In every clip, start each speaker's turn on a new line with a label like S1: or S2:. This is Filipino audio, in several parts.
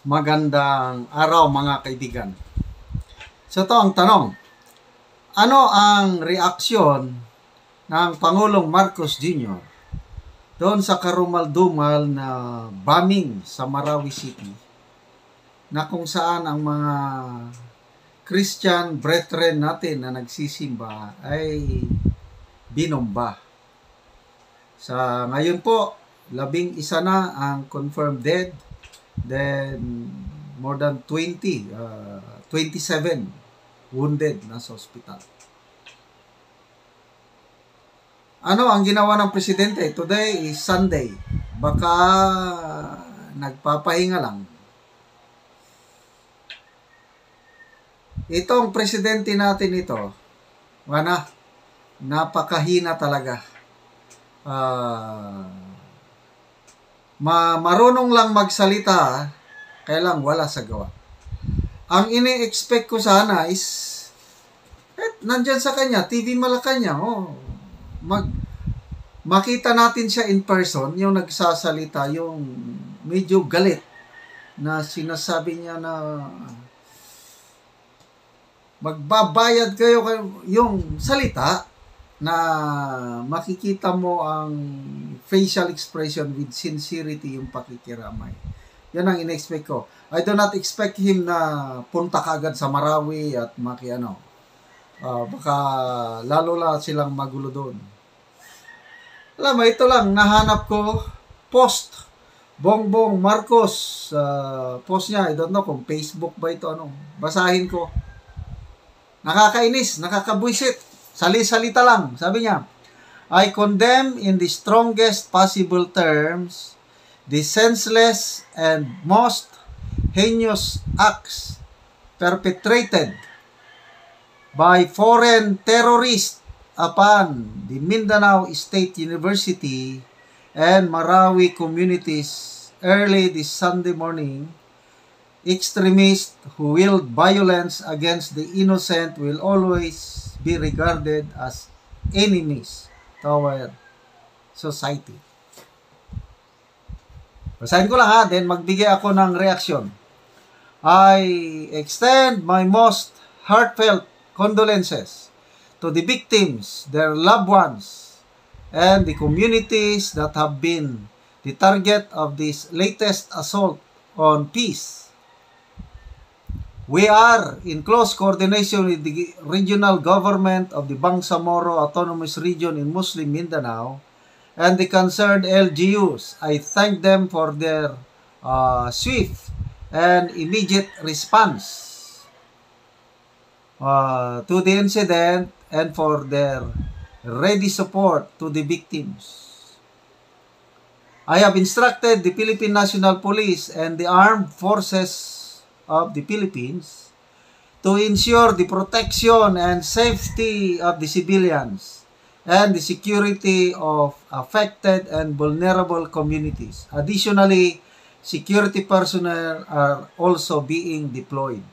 S1: Magandang araw mga kaibigan. So ito ang tanong. Ano ang reaksyon ng Pangulong Marcos Jr. doon sa karumal-dumal na bombing sa Marawi City na kung saan ang mga Christian brethren natin na nagsisimba ay binomba. Sa ngayon po, 11 na ang confirmed dead. Then, more than 27 wounded na sa ospital. Ano ang ginawa ng presidente? Today is Sunday. Baka nagpapahinga lang. Itong presidente natin ito, napakahina talaga. Marunong lang magsalita, kaya lang wala sa gawa. Ang ini-expect ko sana is nandyan sa kanya, TV Malacanang, makita natin siya in person, yung nagsasalita, yung medyo galit na sinasabi niya na magbabayad kayo, yung salita na makikita mo ang facial expression with sincerity, yung pakikiramay. Yan ang in-expect ko. I do not expect him na punta kagad sa Marawi at baka lalo la silang magulo doon. Alam mo, ito lang, nahanap ko, post, Bongbong Marcos, post niya, I don't know kung Facebook ba ito, basahin ko. Nakakainis, nakakabwisit. Salita lang. Sabi niya, I condemn in the strongest possible terms the senseless and most heinous acts perpetrated by foreign terrorists upon the Mindanao State University and Marawi communities early this Sunday morning. Extremists who wield violence against the innocent will always be regarded as enemies toward society. Basahin ko lang then magbigay ako ng reaksyon. I extend my most heartfelt condolences to the victims, their loved ones, and the communities that have been the target of this latest assault on peace. We are in close coordination with the regional government of the Bangsamoro Autonomous Region in Muslim Mindanao and the concerned LGUs. I thank them for their swift and immediate response to the incident and for their ready support to the victims. I have instructed the Philippine National Police and the Armed Forces of the Philippines to ensure the protection and safety of the civilians and the security of affected and vulnerable communities. Additionally, security personnel are also being deployed.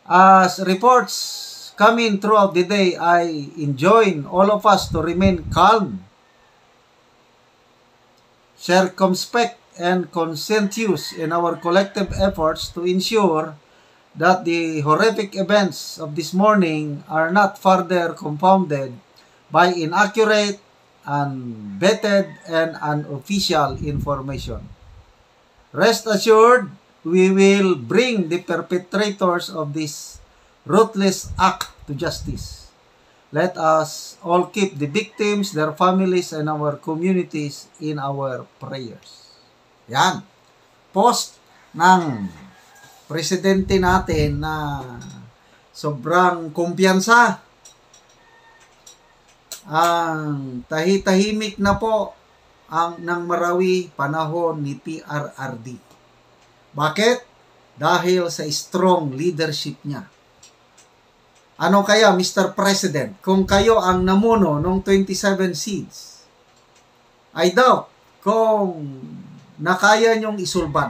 S1: As reports come in throughout the day, I enjoin all of us to remain calm, circumspect, and conscientious in our collective efforts to ensure that the horrific events of this morning are not further compounded by inaccurate, unvetted, and unofficial information. Rest assured, we will bring the perpetrators of this ruthless act to justice. Let us all keep the victims, their families, and our communities in our prayers. Yan. Post ng presidente natin na sobrang kumpiyansa. Ang tahimik na po ng Marawi panahon ni PRRD. Bakit? Dahil sa strong leadership niya. Ano kaya, Mr. President, kung kayo ang namuno ng 27 seats? I doubt kung nakaya niyong isulban.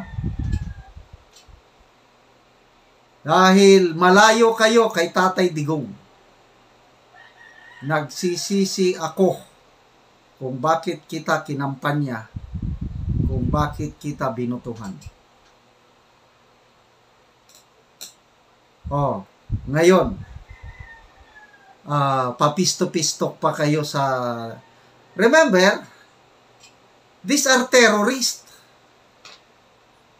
S1: Dahil malayo kayo kay Tatay Digong. Nagsisisi ako kung bakit kita kinampanya, kung bakit kita binutuhan. Oh, ngayon, papisto-pistok pa kayo sa... Remember, these are terrorists.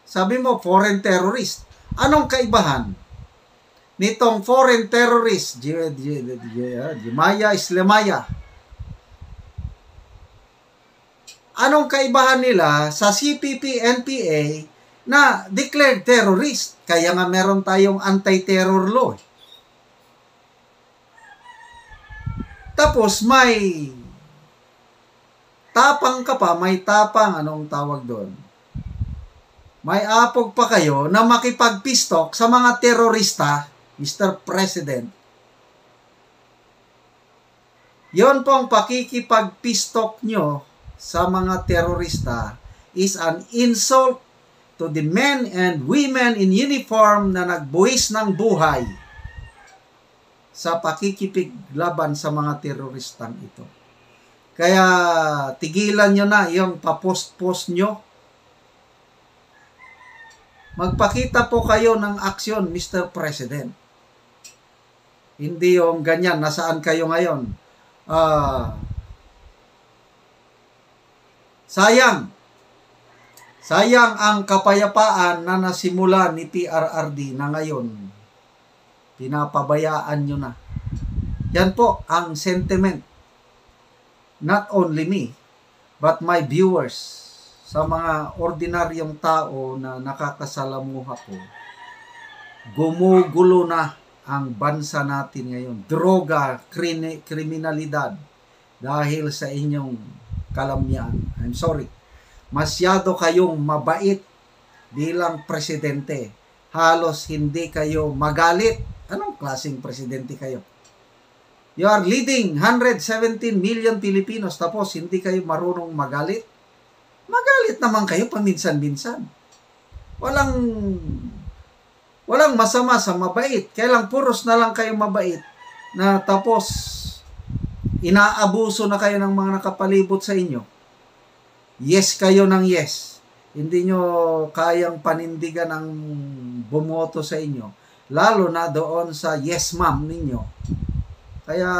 S1: Sabi mo, foreign terrorist. Anong kaibahan nitong foreign terrorist, Jemaya Islamaya? Anong kaibahan nila sa CPP, NPA na declared terrorist? Kaya nga meron tayong anti-terror law. Tapos may tapang ka pa, may tapang, anong tawag doon? May apog pa kayo na makipagpistok sa mga terorista, Mr. President. Yon pong pakikipagpistok nyo sa mga terorista is an insult to the men and women in uniform na nagbuwis ng buhay sa pakikipiglaban sa mga teroristang ito. Kaya tigilan nyo na yung papost-post nyo. Magpakita po kayo ng aksyon, Mr. President. Hindi yung ganyan, nasaan kayo ngayon? Sayang ang kapayapaan na nasimula ni PRRD na ngayon. Pinapabayaan nyo na. Yan po ang sentiment. Not only me, but my viewers. Sa mga ordinaryong tao na nakakasalamuha ko, gumugulo na ang bansa natin ngayon. Droga, kriminalidad dahil sa inyong kalamyaan. I'm sorry. Masyado kayong mabait bilang presidente. Halos hindi kayo magalit. Anong klaseng presidente kayo? You are leading 117 million Filipinos tapos hindi kayo marunong magalit? Magalit naman kayo paminsan-minsan. Walang masama sa mabait. Kaya lang puros na lang kayo mabait na tapos inaabuso na kayo ng mga nakapalibot sa inyo. Yes kayo ng yes. Hindi nyo kayang panindigan ang bumoto sa inyo. Lalo na doon sa yes ma'am ninyo. Kaya,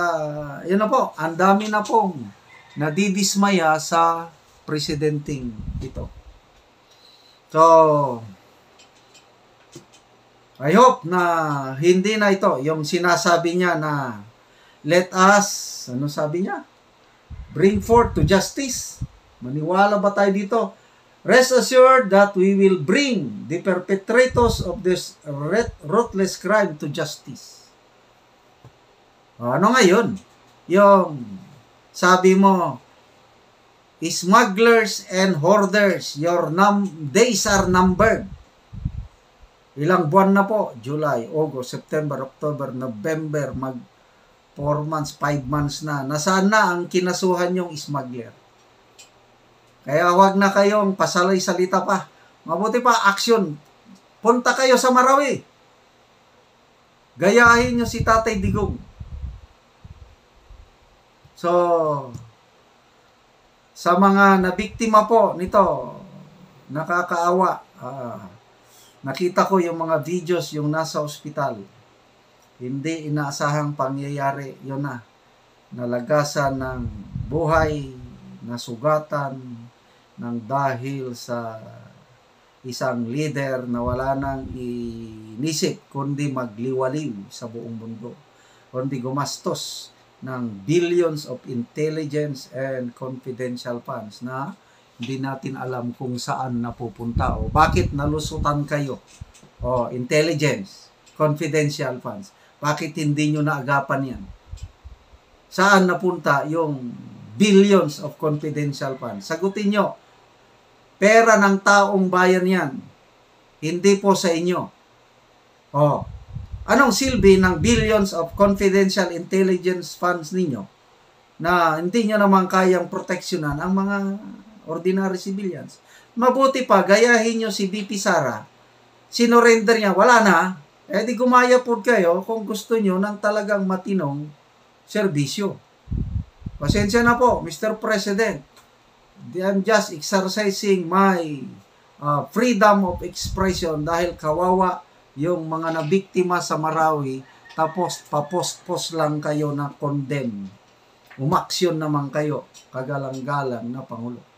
S1: yun na po. Ang dami na pong nadidismaya sa presidenting ito. So, I hope na hindi na ito yung sinasabi niya na let us, ano sabi niya? Bring forth to justice. Maniwala ba tayo dito? Rest assured that we will bring the perpetrators of this ruthless crime to justice. Ano ngayon? Yung sabi mo, smugglers and hoarders, your days are numbered. Ilang buwan na po? July, August, September, October, November, 4 months, 5 months na. Nasaan na ang kinasuhan yung smuggler? Kaya wag na kayong pasalay salita pa. Mabuti pa, action. Punta kayo sa Marawi. Gayahin nyo si Tatay Digong. So, sa mga nabiktima po nito, nakakaawa. Nakita ko yung mga videos yung nasa ospital. Hindi inaasahang pangyayari yun na. Nalagasan ng buhay, nasugatan ng dahil sa isang leader na wala nang inisip kundi magliwaliw sa buong mundo. Kundi gumastos ng billions of intelligence and confidential funds na hindi natin alam kung saan napupunta o bakit nalusutan kayo. Intelligence, confidential funds. Bakit hindi nyo naagapan yan? Saan napunta yung billions of confidential funds? Sagutin nyo. Pera ng taong bayan yan. Hindi po sa inyo. Anong silbi ng billions of confidential intelligence funds ninyo na hindi nyo naman kayang proteksyonan ang mga ordinary civilians? Mabuti pa, gayahin nyo si BP Sara. Sinurrender niya, wala na. Di gumaya po kayo kung gusto nyo ng talagang matinong serbisyo. Pasensya na po, Mr. President. I'm just exercising my freedom of expression dahil kawawa yung mga nabiktima sa Marawi, tapos papost-post lang kayo na condemn. Umaksyon naman kayo, kagalang-galang na Pangulo.